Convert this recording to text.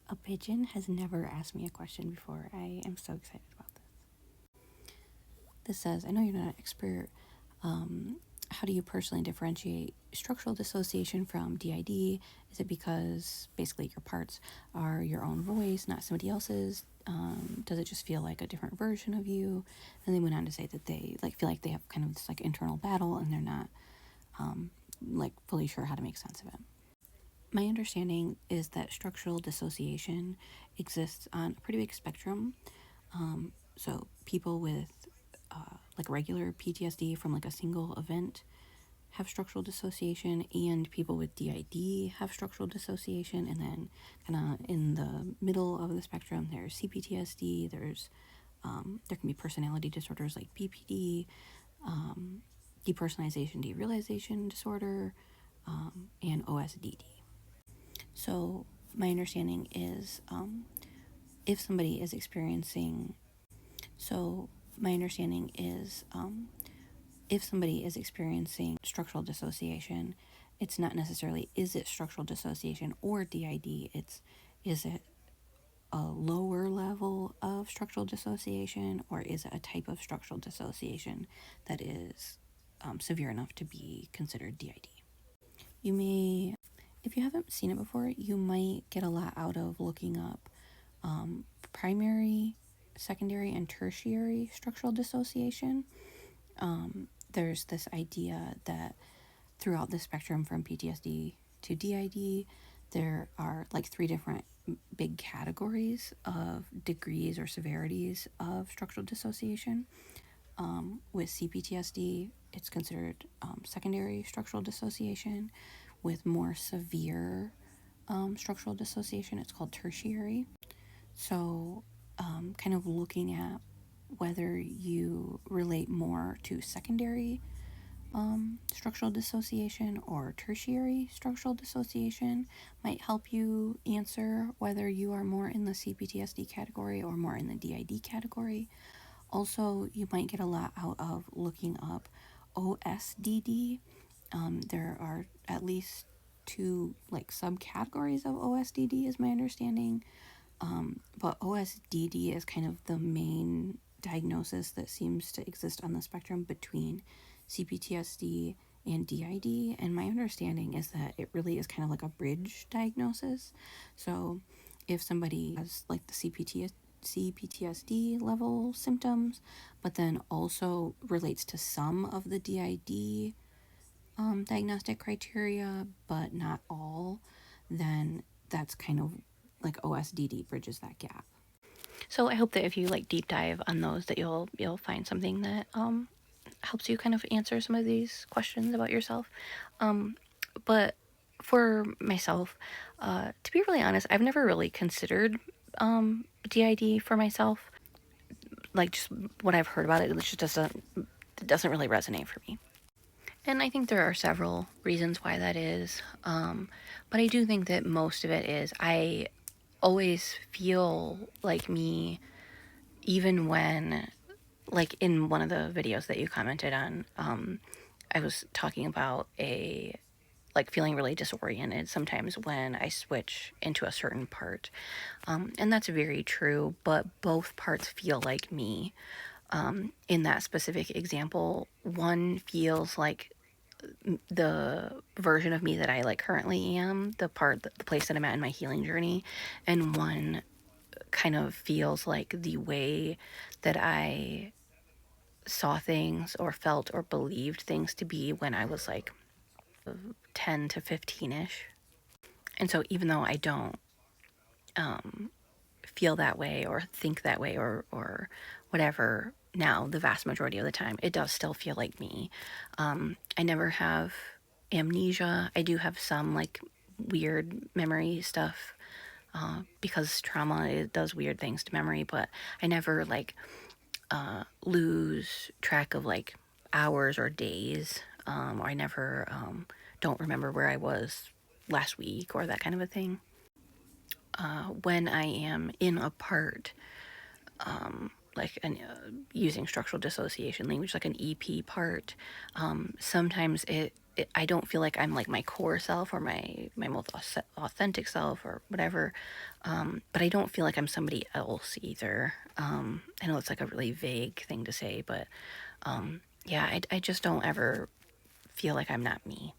A pigeon has never asked me a question before. I am so excited about this. This says, I know you're not an expert. How do you personally differentiate structural dissociation from DID? Is it because basically your parts are your own voice, not somebody else's? Does it just feel like a different version of you? And they went on to say that they feel like they have kind of this internal battle and they're not fully sure how to make sense of it. My understanding is that structural dissociation exists on a pretty big spectrum. So people with regular PTSD from a single event have structural dissociation, and people with DID have structural dissociation. And then kind of in the middle of the spectrum, there's CPTSD. There's there can be personality disorders like BPD, depersonalization derealization disorder, and OSDD. So my understanding is if somebody is experiencing structural dissociation, it's not necessarily is it structural dissociation or DID, is it a lower level of structural dissociation, or is it a type of structural dissociation that is severe enough to be considered DID. You may, if you haven't seen it before, you might get a lot out of looking up primary, secondary, and tertiary structural dissociation. There's this idea that throughout the spectrum from PTSD to DID, there are 3 different big categories of degrees or severities of structural dissociation. With CPTSD, it's considered secondary structural dissociation. With more severe structural dissociation, it's called tertiary. So kind of looking at whether you relate more to secondary structural dissociation or tertiary structural dissociation might help you answer whether you are more in the CPTSD category or more in the DID category. Also, you might get a lot out of looking up OSDD. There are at least 2 subcategories of OSDD is my understanding. But OSDD is kind of the main diagnosis that seems to exist on the spectrum between CPTSD and DID, and my understanding is that it really is kind of like a bridge diagnosis. So if somebody has the CPTSD level symptoms, but then also relates to some of the DID diagnostic criteria, but not all, then that's kind of OSDD bridges that gap. So I hope that if you deep dive on those, that you'll find something that helps you kind of answer some of these questions about yourself. But for myself, to be really honest, I've never really considered DID for myself. Just what I've heard about it, it doesn't really resonate for me. And I think there are several reasons why that is. But I do think that most of it is I always feel like me, even when, in one of the videos that you commented on, I was talking about feeling really disoriented sometimes when I switch into a certain part. And that's very true, but both parts feel like me. In that specific example, one feels like the version of me that I currently am, the place that I'm at in my healing journey, and one kind of feels like the way that I saw things or felt or believed things to be when I was 10 to 15-ish. And so even though I don't feel that way or think that way or whatever now, the vast majority of the time, it does still feel like me. I never have amnesia. I do have some weird memory stuff because trauma, it does weird things to memory, but I never lose track of hours or days, or I never don't remember where I was last week or that kind of a thing. When I am in a part, using structural dissociation language, like an EP part, sometimes it I don't feel like I'm like my core self or my most authentic self or whatever. But I don't feel like I'm somebody else either. I know it's like a really vague thing to say, but yeah, I just don't ever feel like I'm not me.